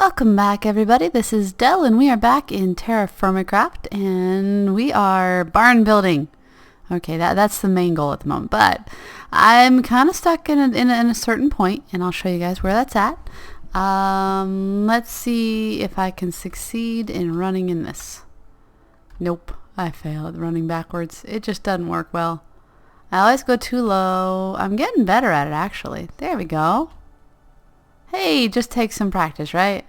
Welcome back, everybody. This is Del, and we are back in Terrafirmacraft, and we are barn building. Okay, that's the main goal at the moment, but I'm kind of stuck in a certain point, and I'll show you guys where that's at. Let's see if I can succeed in running in this. Nope, I fail at running backwards. It just doesn't work well. I always go too low. I'm getting better at it, actually. There we go. Hey, just take some practice, right?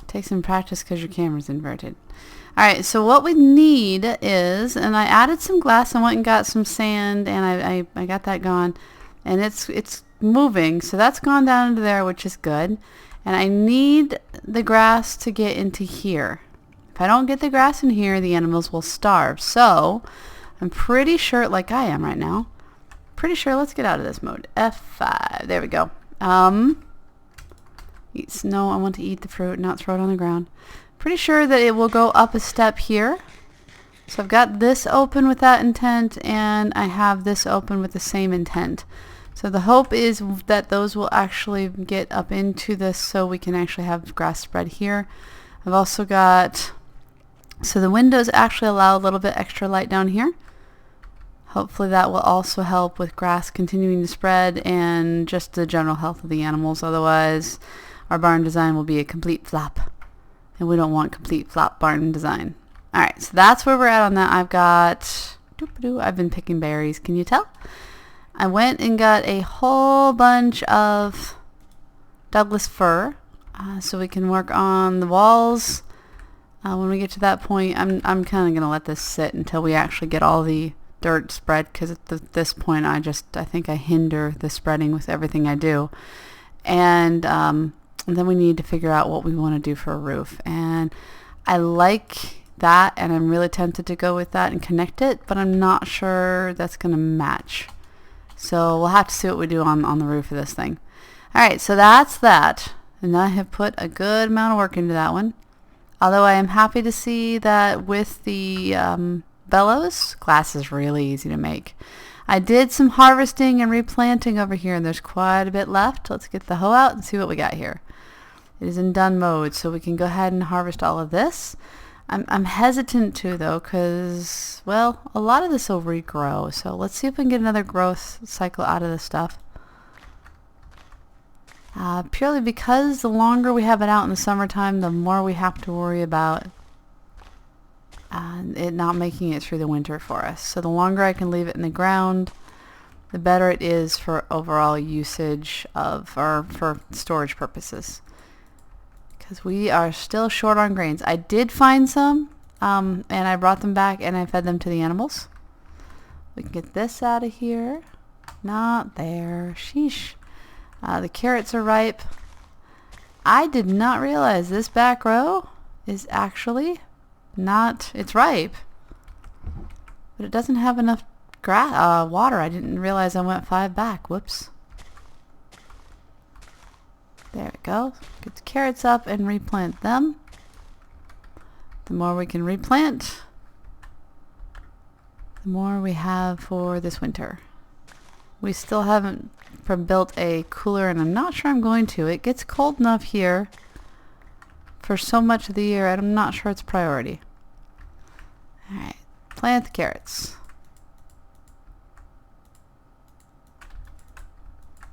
Take some practice because your camera's inverted. Alright, so what we need is, and I added some glass, I went and got some sand, and I got that gone, and it's moving, so that's gone down into there, which is good. And I need the grass to get into here. If I don't get the grass in here, the animals will starve. So, I'm pretty sure, like I am right now, pretty sure, let's get out of this mode. F5, there we go. Eat snow. I want to eat the fruit, not throw it on the ground. Pretty sure that it will go up a step here. So I've got this open with that intent, and I have this open with the same intent. So the hope is that those will actually get up into this so we can actually have grass spread here. I've also got, so the windows actually allow a little bit extra light down here. Hopefully that will also help with grass continuing to spread and just the general health of the animals. Otherwise, our barn design will be a complete flop. And we don't want complete flop barn design. Alright, so that's where we're at on that. I've been picking berries. Can you tell? I went and got a whole bunch of Douglas fir so we can work on the walls. When we get to that point, I'm kind of going to let this sit until we actually get all the dirt spread, because at this point I think I hinder the spreading with everything I do. And then we need to figure out what we want to do for a roof. And I like that, and I'm really tempted to go with that and connect it, but I'm not sure that's going to match. So we'll have to see what we do on the roof of this thing. Alright, so that's that. And I have put a good amount of work into that one. Although I am happy to see that with the bellows, glass is really easy to make. I did some harvesting and replanting over here, and there's quite a bit left. Let's get the hoe out and see what we got here. It is in done mode, so we can go ahead and harvest all of this. I'm hesitant to, though, because, well, a lot of this will regrow. So let's see if we can get another growth cycle out of this stuff. Purely because the longer we have it out in the summertime, the more we have to worry about it not making it through the winter for us. So the longer I can leave it in the ground, the better it is for overall usage of, or for storage purposes. Because we are still short on grains. I did find some, and I brought them back and I fed them to the animals. We can get this out of here. Not there. Sheesh. The carrots are ripe. I did not realize this back row is actually not, it's ripe, but it doesn't have enough water. I didn't realize I went 5 back. Whoops. There we go. Get the carrots up and replant them. The more we can replant, the more we have for this winter. We still haven't built a cooler, and I'm not sure I'm going to. It gets cold enough here for so much of the year, and I'm not sure it's priority. Alright, plant the carrots.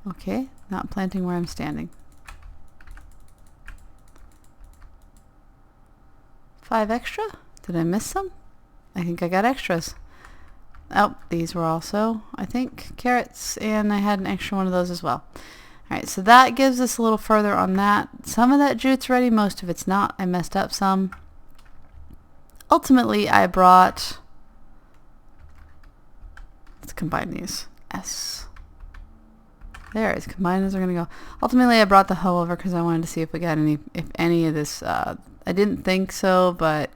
Okay, not planting where I'm standing. 5 extra? Did I miss some? I think I got extras. Oh, these were also, I think, carrots, and I had an extra one of those as well. Alright, so that gives us a little further on that. Some of that jute's ready, most of it's not. I messed up some. Ultimately, I brought, let's combine these. S. There, as combined as they're going to go. Ultimately, I brought the hoe over because I wanted to see if we got any of this. I didn't think so, but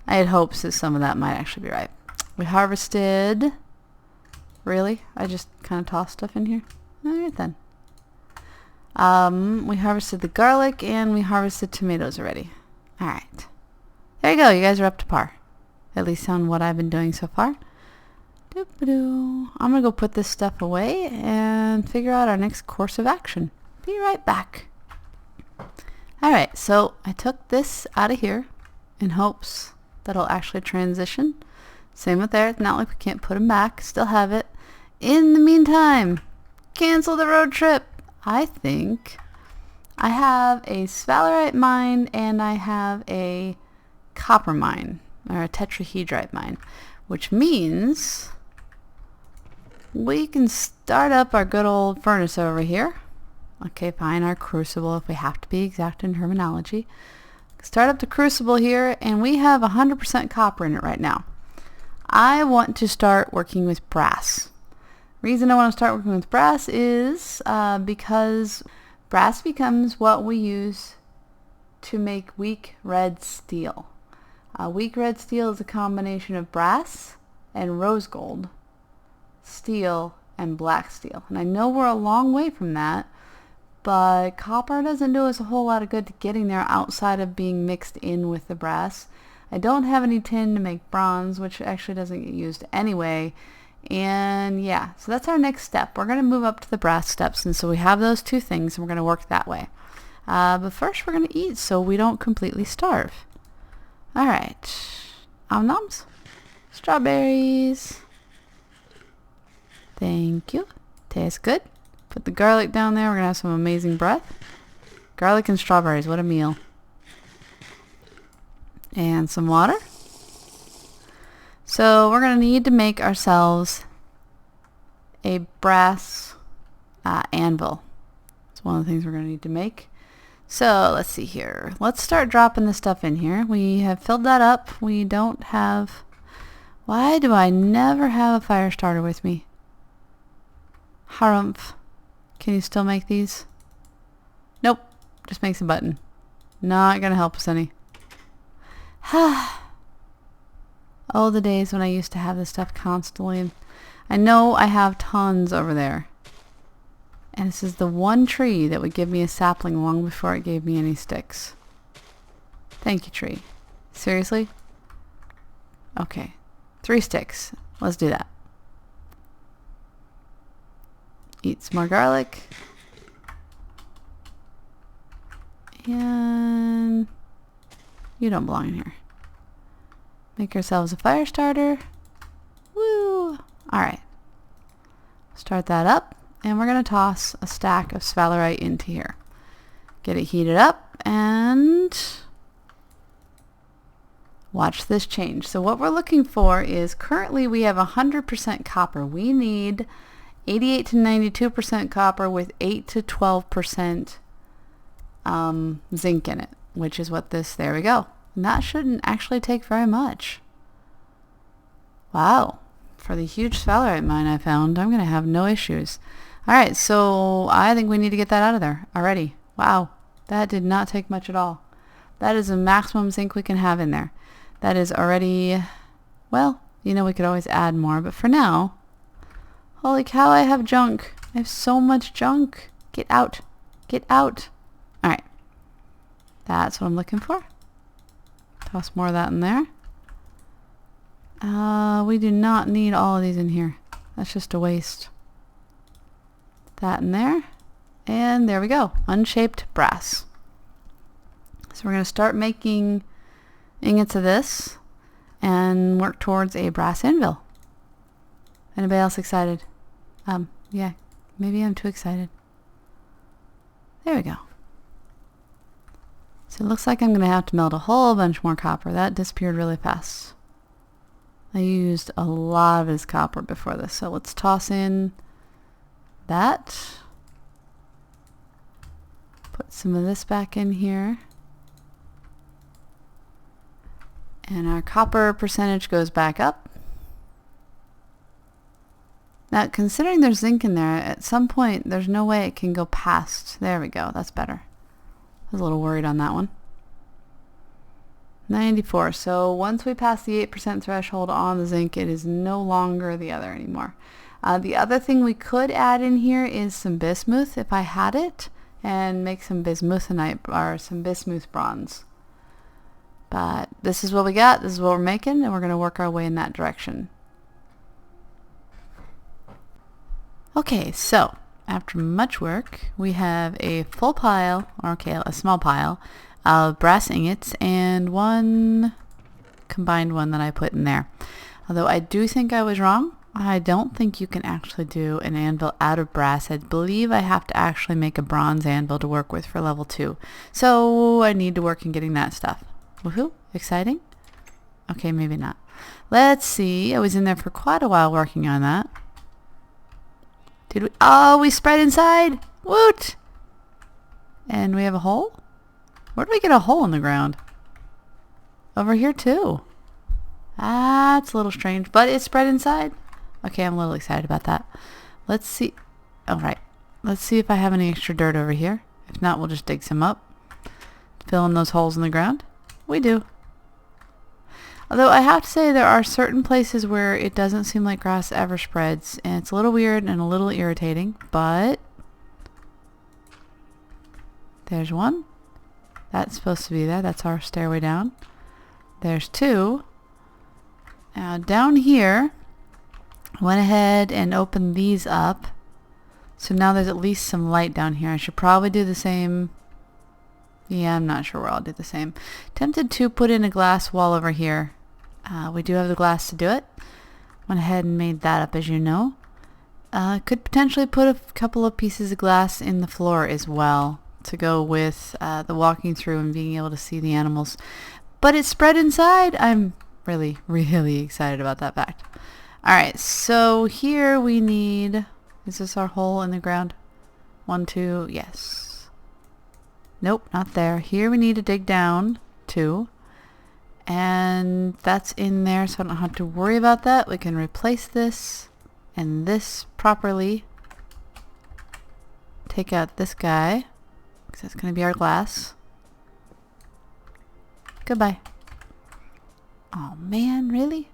I had hopes that some of that might actually be right. We harvested, really? I just kind of tossed stuff in here? Alright then. We harvested the garlic, and we harvested tomatoes already. Alright. There you go, you guys are up to par. At least on what I've been doing so far. I'm going to go put this stuff away and figure out our next course of action. Be right back. Alright, so I took this out of here in hopes that it'll actually transition. Same with there. It's not like we can't put them back. Still have it. In the meantime, cancel the road trip. I think I have a sphalerite mine and I have a copper mine, or a tetrahedrite mine, which means we can start up our good old furnace over here. Okay, fine, our crucible if we have to be exact in terminology. Start up the crucible here, and we have 100% copper in it right now. I want to start working with brass. Reason I want to start working with brass is because brass becomes what we use to make weak red steel. Weak red steel is a combination of brass and rose gold, steel and black steel. And I know we're a long way from that, but copper doesn't do us a whole lot of good to getting there outside of being mixed in with the brass. I don't have any tin to make bronze, which actually doesn't get used anyway. And yeah, so that's our next step. We're going to move up to the brass steps, and so we have those two things, and we're going to work that way. But first we're going to eat so we don't completely starve. Alright. Nom-noms. Strawberries. Thank you. Tastes good. Put the garlic down there. We're going to have some amazing breath. Garlic and strawberries. What a meal. And some water. So we're going to need to make ourselves a brass anvil. It's one of the things we're going to need to make. So let's see here. Let's start dropping the stuff in here. We have filled that up. We don't have... Why do I never have a fire starter with me? Harumph. Can you still make these? Nope. Just makes a button. Not going to help us any. Oh, the days when I used to have this stuff constantly. I know I have tons over there. And this is the one tree that would give me a sapling long before it gave me any sticks. Thank you, tree. Seriously? Okay. 3 sticks. Let's do that. Eat some more garlic. And you don't belong in here. Make ourselves a fire starter. Woo! Alright. Start that up. And we're going to toss a stack of sphalerite into here. Get it heated up and watch this change. So what we're looking for is currently we have 100% copper. We need 88 to 92% copper with 8 to 12% zinc in it, which is what this, there we go. And that shouldn't actually take very much. Wow. For the huge sphalerite mine I found, I'm going to have no issues. Alright, so I think we need to get that out of there already. Wow, that did not take much at all. That is the maximum zinc we can have in there. That is already, well, you know, we could always add more, but for now, holy cow, I have junk. I have so much junk. Get out. Get out. Alright, that's what I'm looking for. Toss more of that in there. We do not need all of these in here. That's just a waste. That in there, and there we go, unshaped brass. So we're going to start making ingots of this and work towards a brass anvil. Anybody else excited? Yeah, maybe I'm too excited. There we go. So it looks like I'm going to have to melt a whole bunch more copper. That disappeared really fast. I used a lot of this copper before this, so let's toss in that. Put some of this back in here. And our copper percentage goes back up. Now, considering there's zinc in there, at some point there's no way it can go past. There we go, that's better. I was a little worried on that one. 94. So once we pass the 8% threshold on the zinc, it is no longer the other anymore. The other thing we could add in here is some bismuth if I had it, and make some bismuthinite or some bismuth bronze. But this is what we got, this is what we're making, and we're going to work our way in that direction. Okay, so after much work, we have a full pile, or okay, a small pile of brass ingots and one combined one that I put in there. Although I do think I was wrong. I don't think you can actually do an anvil out of brass. I believe I have to actually make a bronze anvil to work with for level 2. So I need to work in getting that stuff. Woohoo! Exciting? Okay, maybe not. Let's see. I was in there for quite a while working on that. Did we? Oh, we spread inside! Woot! And we have a hole? Where do we get a hole in the ground? Over here too. Ah, it's a little strange, but it's spread inside. Okay, I'm a little excited about that. Let's see. All right. Let's see if I have any extra dirt over here. If not, we'll just dig some up. Fill in those holes in the ground. We do. Although I have to say there are certain places where it doesn't seem like grass ever spreads, and it's a little weird and a little irritating, but there's one. That's supposed to be there. That's our stairway down. There's 2. Now down here, went ahead and opened these up. So now there's at least some light down here. I should probably do the same. Yeah, I'm not sure where I'll do the same. Tempted to put in a glass wall over here. We do have the glass to do it. Went ahead and made that up, as you know. Could potentially put a couple of pieces of glass in the floor as well to go with the walking through and being able to see the animals. But it's spread inside. I'm really, really excited about that fact. Alright, so here we need... Is this our hole in the ground? 1, 2, yes. Nope, not there. Here we need to dig down 2. And that's in there, so I don't have to worry about that. We can replace this and this properly. Take out this guy, because that's going to be our glass. Goodbye. Oh man, really?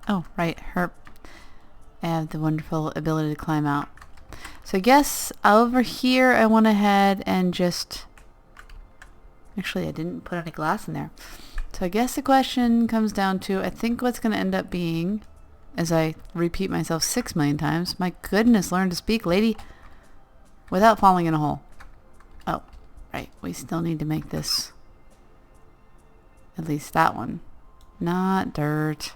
Oh, right, herp. I have the wonderful ability to climb out. So I guess over here I went ahead and just... Actually, I didn't put any glass in there. So I guess the question comes down to, I think what's going to end up being, as I repeat myself 6 million times, my goodness, learn to speak, lady, without falling in a hole. Oh, right, we still need to make this, at least that one, not dirt.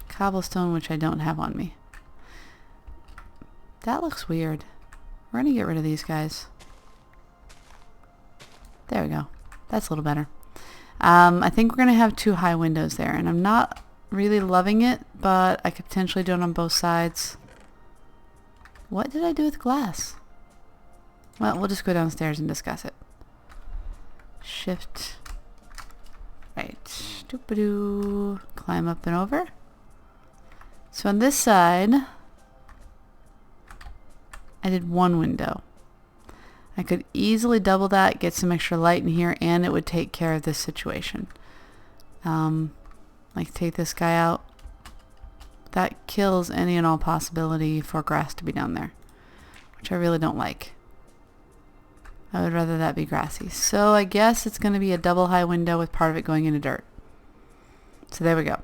Cobblestone, which I don't have on me. That looks weird. We're going to get rid of these guys. There we go. That's a little better. I think we're going to have 2 high windows there, and I'm not really loving it, but I could potentially do it on both sides. What did I do with glass? Well, we'll just go downstairs and discuss it. Shift. Right. Doop-a-doo. Climb up and over. So on this side, I did 1 window. I could easily double that, get some extra light in here, and it would take care of this situation. Like take this guy out. That kills any and all possibility for grass to be down there, which I really don't like. I would rather that be grassy. So I guess it's going to be a double high window with part of it going into dirt. So there we go.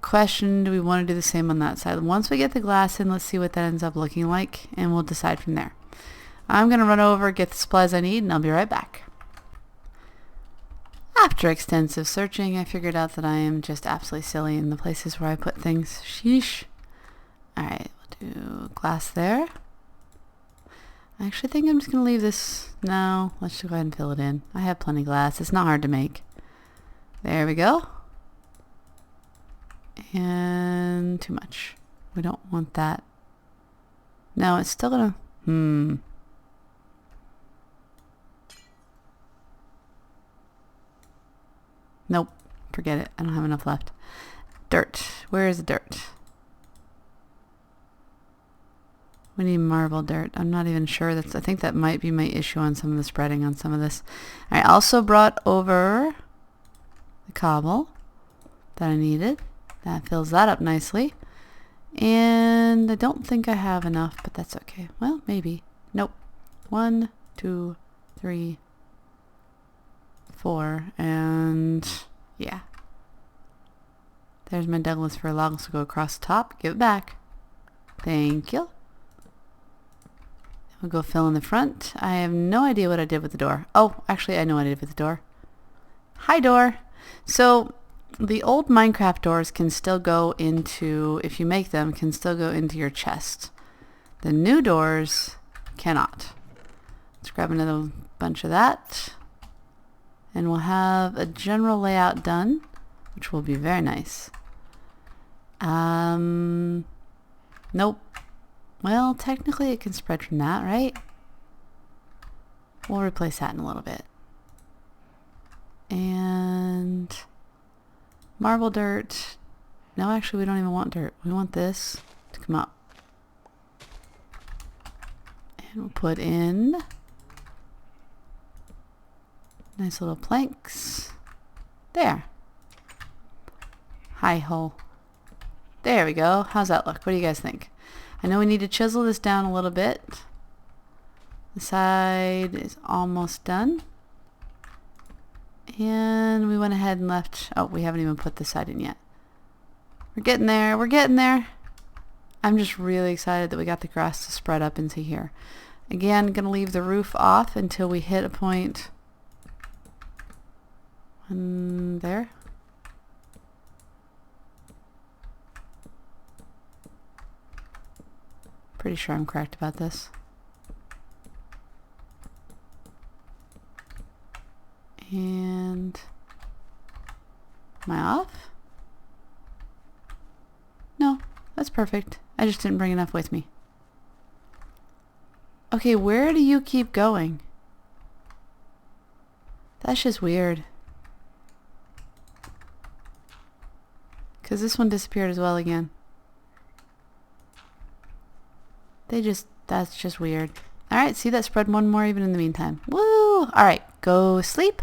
Question, do we want to do the same on that side? Once we get the glass in, let's see what that ends up looking like, and we'll decide from there. I'm going to run over, get the supplies I need, and I'll be right back. After extensive searching, I figured out that I am just absolutely silly in the places where I put things. Sheesh. Alright, we'll do glass there. I actually think I'm just going to leave this. No, let's just go ahead and fill it in. I have plenty of glass. It's not hard to make. There we go. And too much. We don't want that. No, it's still going to... Nope. Forget it. I don't have enough left. Dirt. Where is the dirt? We need marble dirt. I'm not even sure. I think that might be my issue on some of the spreading on some of this. I also brought over the cobble that I needed. That fills that up nicely. And I don't think I have enough, but that's okay. Well, maybe. Nope. 1, 2, 3, 4, and yeah. There's my Douglas fir logs to go across the top. Give it back. Thank you. We'll go fill in the front. I have no idea what I did with the door. Oh, actually I know what I did with the door. Hi, door. So the old Minecraft doors can still go into, if you make them, can still go into your chest. The new doors cannot. Let's grab another bunch of that. And we'll have a general layout done, which will be very nice. Nope. Well, technically it can spread from that, right? We'll replace that in a little bit. And marble dirt. No, actually we don't even want dirt. We want this to come up. And we'll put in nice little planks. There. High hole. There we go. How's that look? What do you guys think? I know we need to chisel this down a little bit. The side is almost done. And we went ahead and left... Oh, we haven't even put this side in yet. We're getting there. We're getting there. I'm just really excited that we got the grass to spread up into here. Again, going to leave the roof off until we hit a point... there. Pretty sure I'm correct about this. And am I off? No, that's perfect. I just didn't bring enough with me. Okay, where do you keep going? That's just weird. Because this one disappeared as well again. That's just weird. Alright, see, that spread one more even in the meantime. Woo! Alright, go sleep.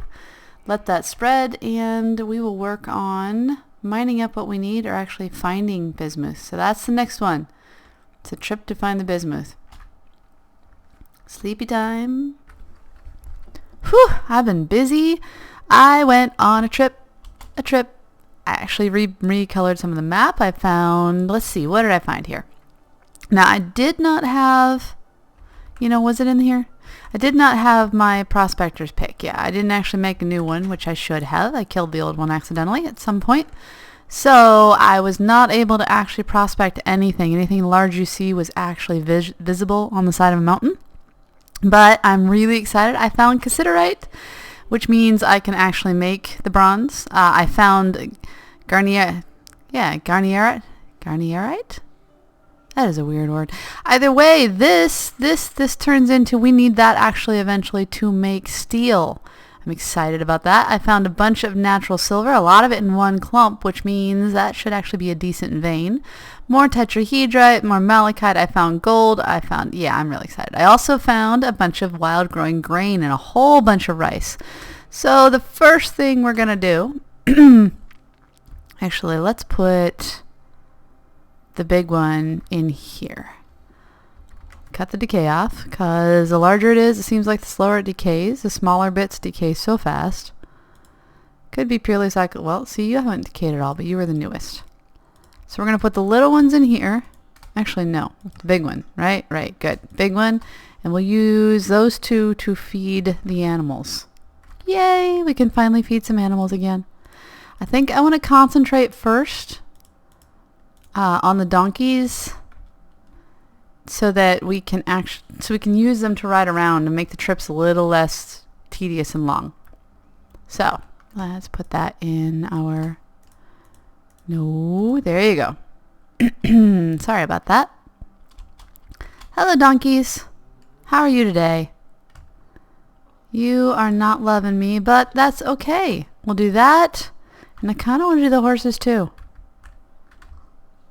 Let that spread, and we will work on mining up what we need, or actually finding bismuth. So that's the next one. It's a trip to find the bismuth. Sleepy time. Whew! I've been busy. I went on a trip. I actually recolored some of the map. I found, let's see, what did I find here? Now, I did not have, was it in here? I did not have my prospector's pick. Yeah, I didn't actually make a new one, which I should have. I killed the old one accidentally at some point. So I was not able to actually prospect anything. Anything large you see was actually visible on the side of a mountain. But I'm really excited. I found cassiterite, which means I can actually make the bronze. I found garnierite. That is a weird word. Either way, this turns into, we need that actually eventually to make steel. I'm excited about that. I found a bunch of natural silver, a lot of it in one clump, which means that should actually be a decent vein. More tetrahedrite, more malachite. I found gold. Yeah, I'm really excited. I also found a bunch of wild growing grain and a whole bunch of rice. So the first thing we're going to do, actually, let's put the big one in here. Cut the decay off, because the larger it is, it seems like the slower it decays. The smaller bits decay so fast. Could be purely cycle. Well, see, you haven't decayed at all, but you were the newest. So we're going to put the little ones in here. Actually, no. The big one, right? Right, good. Big one. And we'll use those two to feed the animals. Yay! We can finally feed some animals again. I think I want to concentrate first on the donkeys, so that we can use them to ride around and make the trips a little less tedious and long. So let's put that in our... No, there you go. Sorry about that. Hello, donkeys. How are you today? You are not loving me, but that's okay. We'll do that. And I kind of want to do the horses too.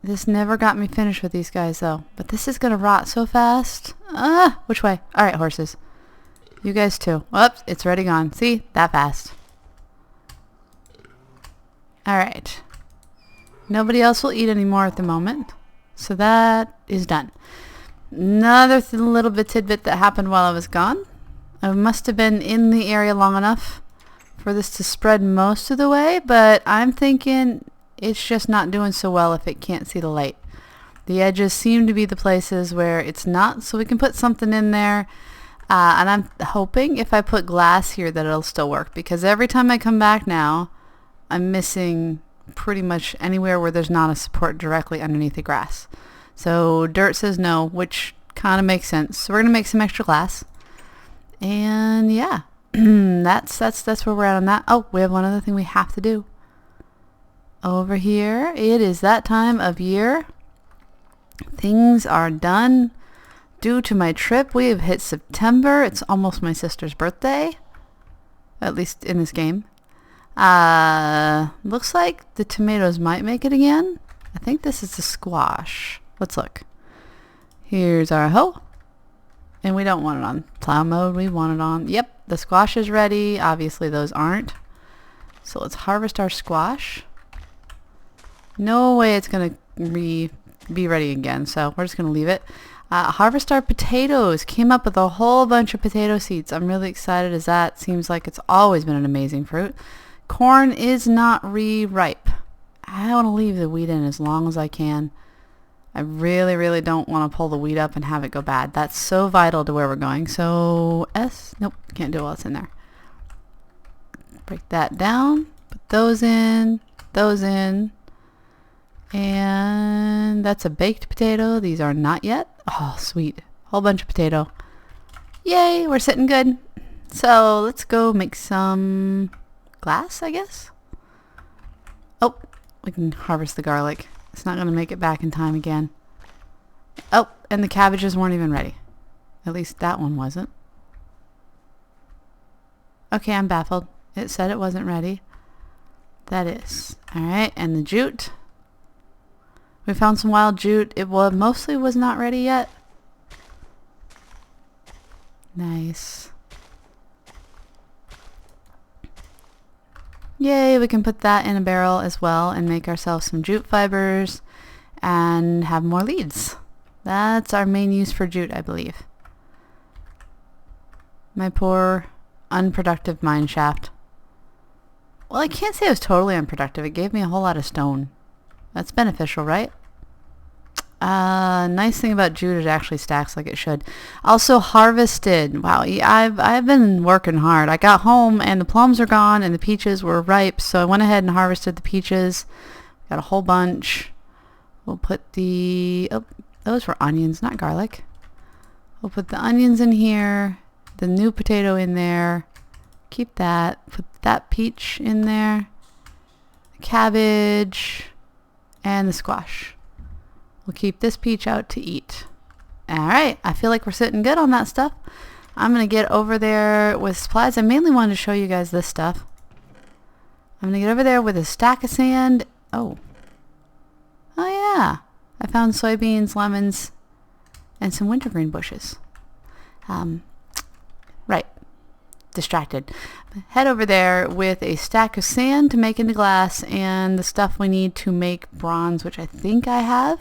This never got me finished with these guys though. But this is going to rot so fast. Which way? Alright, horses. You guys too. Whoops, it's already gone. See? That fast. Alright. Nobody else will eat anymore at the moment. So that is done. Another little bit tidbit that happened while I was gone. I must have been in the area long enough for this to spread most of the way, but I'm thinking it's just not doing so well if it can't see the light. The edges seem to be the places where it's not, so we can put something in there. And I'm hoping if I put glass here that it'll still work, because every time I come back now, I'm missing pretty much anywhere where there's not a support directly underneath the grass. So dirt says no, which kind of makes sense. So we're going to make some extra glass. And yeah, that's where we're at on that. Oh, we have one other thing we have to do. Over here, it is that time of year. Things are done. Due to my trip, we have hit September. It's almost my sister's birthday, at least in this game. Looks like the tomatoes might make it again. I think this is the squash. Let's look. Here's our hoe. And we don't want it on plow mode. We want it on, yep, the squash is ready. Obviously those aren't. So let's harvest our squash. No way it's going to be ready again, so we're just going to leave it. Harvest our potatoes. Came up with a whole bunch of potato seeds. I'm really excited as that seems like it's always been an amazing fruit. Corn is not ripe. I want to leave the wheat in as long as I can. I really, really don't want to pull the wheat up and have it go bad. That's so vital to where we're going. So nope, can't do all that's in there. Break that down. Put those in. And that's a baked potato. These are not yet. Oh, sweet. Whole bunch of potato. Yay, we're sitting good. So let's go make some glass, I guess. Oh, we can harvest the garlic. It's not going to make it back in time again. Oh, and the cabbages weren't even ready. At least that one wasn't. Okay, I'm baffled. It said it wasn't ready. That is. Alright, and the jute. We found some wild jute. It mostly was not ready yet. Nice. Yay, we can put that in a barrel as well and make ourselves some jute fibers and have more leads. That's our main use for jute, I believe. My poor unproductive mine shaft. Well, I can't say it was totally unproductive. It gave me a whole lot of stone. That's beneficial, right? Nice thing about jute, it actually stacks like it should. Also harvested. Wow, I've been working hard. I got home and the plums are gone and the peaches were ripe, so I went ahead and harvested the peaches. Got a whole bunch. We'll put the... Oh, those were onions, not garlic. We'll put the onions in here. The new potato in there. Keep that. Put that peach in there. The cabbage. And the squash. We'll keep this peach out to eat. Alright, I feel like we're sitting good on that stuff. I'm going to get over there with supplies. I mainly wanted to show you guys this stuff. I'm going to get over there with a stack of sand. Oh yeah. I found soybeans, lemons, and some wintergreen bushes. Right. Distracted. Head over there with a stack of sand to make into glass and the stuff we need to make bronze, which I think I have.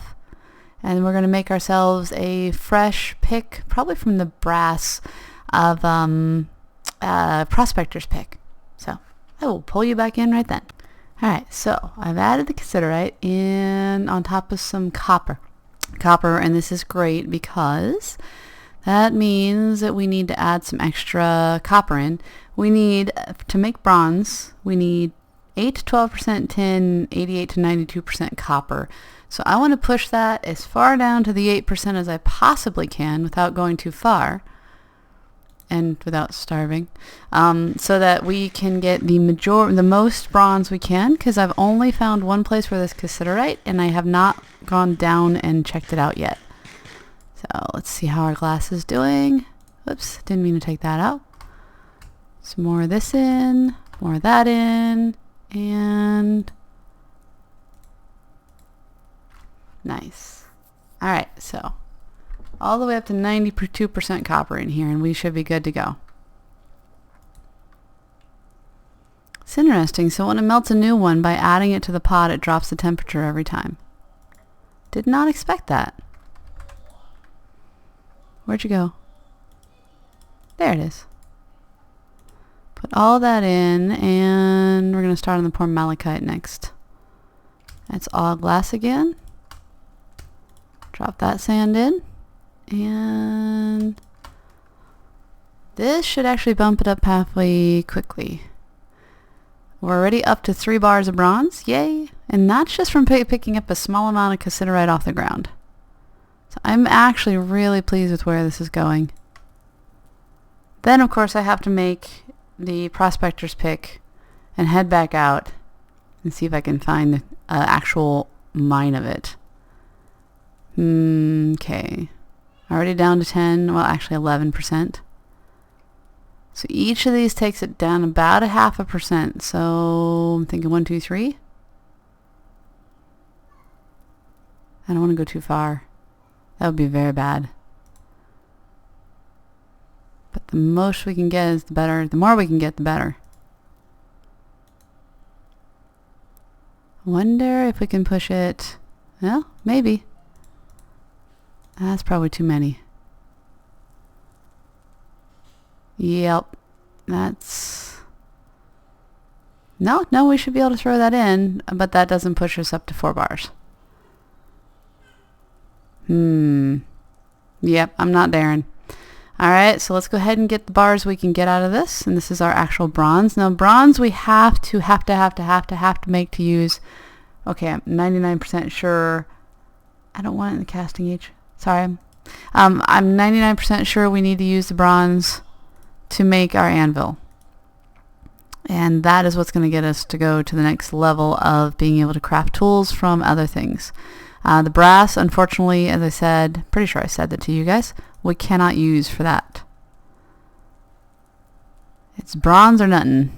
And we're going to make ourselves a fresh pick, probably from the brass of prospector's pick. So I will pull you back in right then. Alright, so I've added the cassiterite in on top of some copper. And this is great because that means that we need to add some extra copper in. We need, to make bronze, we need 8 to 12% tin, 88 to 92% copper. So I want to push that as far down to the 8% as I possibly can without going too far and without starving, so that we can get the most bronze we can, because I've only found one place where there's cassiterite and I have not gone down and checked it out yet. So let's see how our glass is doing. Oops, didn't mean to take that out. Some more of this in, more of that in, and nice. Alright, so all the way up to 92% copper in here and we should be good to go. It's interesting, so when it melts a new one, by adding it to the pot it drops the temperature every time. Did not expect that. Where'd you go? There it is. Put all that in, and we're going to start on the poor malachite next. It's all glass again. Drop that sand in. And this should actually bump it up halfway quickly. We're already up to 3 bars of bronze. Yay! And that's just from picking up a small amount of cassiterite off the ground. So I'm actually really pleased with where this is going. Then of course I have to make the prospector's pick and head back out and see if I can find the actual mine of it. Okay. Already down to 10, well actually 11%. So each of these takes it down about 0.5%. So I'm thinking 1, 2, 3. I don't want to go too far. That would be very bad. But the most we can get is the better. The more we can get, the better. Wonder if we can push it. Well, maybe. That's probably too many. Yep. That's... No, we should be able to throw that in, but that doesn't push us up to 4 bars. Yep, I'm not daring. Alright, so let's go ahead and get the bars we can get out of this. And this is our actual bronze. Now bronze we have to make to use... Okay, I'm 99% sure... I don't want it in the casting age. Sorry. I'm 99% sure we need to use the bronze to make our anvil. And that is what's going to get us to go to the next level of being able to craft tools from other things. The brass, unfortunately, as I said, pretty sure I said that to you guys, we cannot use for that. It's bronze or nothing.